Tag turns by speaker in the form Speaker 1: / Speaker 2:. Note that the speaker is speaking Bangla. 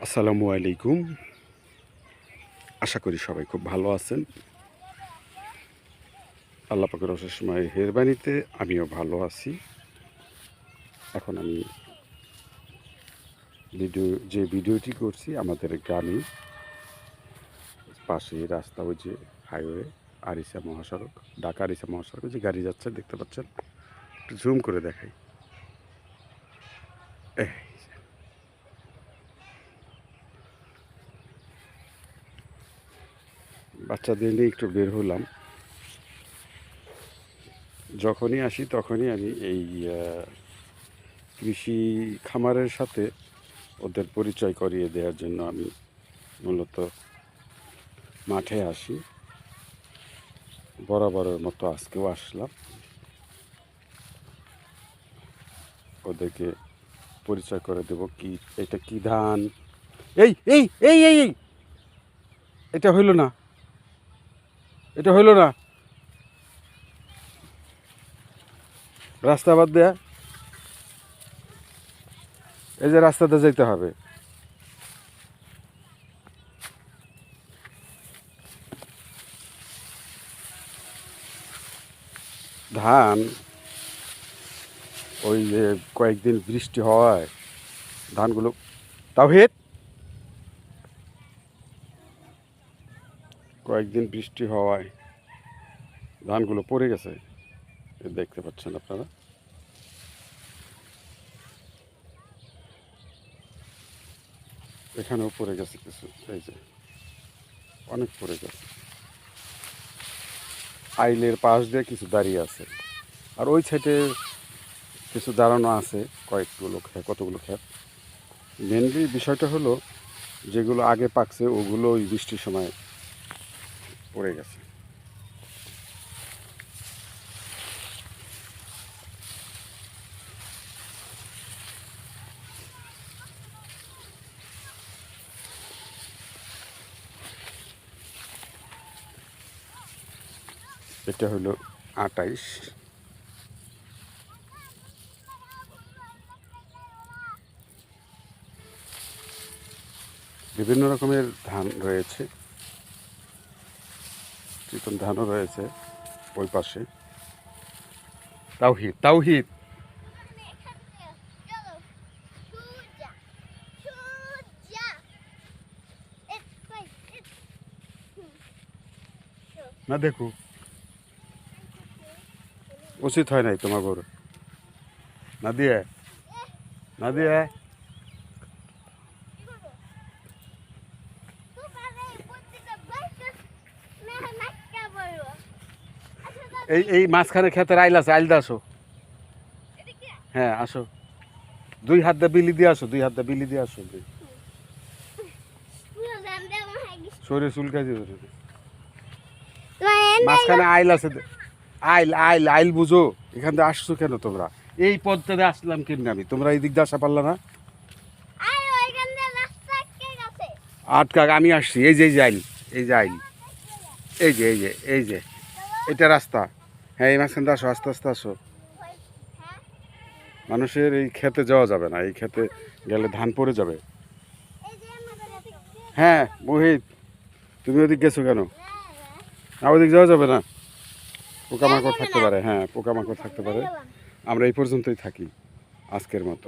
Speaker 1: আসসালামু আলাইকুম। আশা করি সবাই খুব ভালো আছেন। আল্লাহ পাকের অশেষ মেহেরবানিতে আমিও ভালো আছি। এখন আমি ভিডিওটি করছি আমাদের গ্রামে, পাশে রাস্তা, ওই যে হাইওয়ে, আরিচা মহাসড়ক, ঢাকা আরিচা মহাসড়ক, যে গাড়ি যাচ্ছে দেখতে পাচ্ছেন। একটু জুম করে দেখাই। বাচ্চাদের নিয়ে একটু বের হলাম। যখনই আসি তখনই আমি এই কৃষি খামারের সাথে ওদের পরিচয় করিয়ে দেওয়ার জন্য আমি মূলত মাঠে আসি। বরাবরের মতো আজকেও আসলাম, ওদেরকে পরিচয় করে দেব। কি এটা, কি ধান? এই এই এই এই এই এটা হইল না, এটা হইল না। রাস্তা বাদ দেয়া, এই যে রাস্তাতে যেতে হবে। ধান ওই যে কয়েকদিন বৃষ্টি হওয়ায় ধানগুলো, তাওহিদ, কয়েকদিন বৃষ্টি হওয়ায় ধানগুলো পড়ে গেছে, দেখতে পাচ্ছেন আপনারা। এখানেও পড়ে গেছে কিছু, এই যে অনেক পড়ে গেছে। আইলের পাশ দিয়ে কিছু দাঁড়িয়ে আছে, আর ওই সাইডে কিছু দাঁড়ানো আছে, কতগুলো ক্ষেত। মেনলি বিষয়টা হলো, যেগুলো আগে পাকছে ওগুলো ওই বৃষ্টির সময় পড়ে গেছে। এটা হলো 28। বিভিন্ন রকমের ধান রয়েছে, চিকন ধানও রয়েছে ওই পাশে। তাওহিদ, তাওহিদ, না দেখো, উচিত হয় নাই তোমার গরু না দিয়ে, না দিয়ে। এই মাঝখানে ক্ষেতের আইল আছে, আইল দিয়ে আসো। হ্যাঁ আসো, দুই হাত দিয়ে বিলি দিয়ে আসো, দুই হাত দিয়ে বিলি দিয়ে আসো। শরীর চুলকাই দিয়ে মাঝখানে আইল আছে। আইল আইল আইল বুঝো, এখান থেকে আসছো কেন তোমরা? এই পথটাতে আসলাম কেমনি আমি? তোমরা এই দিক দিয়ে আসা পারলা না? আটকাক, আমি আসছি। এই যে আইল, এই যে আইল, এই যে এই যে এই যে এটা রাস্তা। হ্যাঁ, এই মাঝখান দিয়ে আসো, আস্তে আস্তে আসো। মানুষের এই খেতে যাওয়া যাবে না, এই খেতে গেলে ধান পড়ে যাবে। হ্যাঁ মোহিত, তুমি ওদিক গেছো কেন? না, ওদিক যাওয়া যাবে না, পোকামাকড় থাকতে পারে। হ্যাঁ, পোকামাকড় থাকতে পারে। আমরা এই পর্যন্তই থাকি আজকের মতো।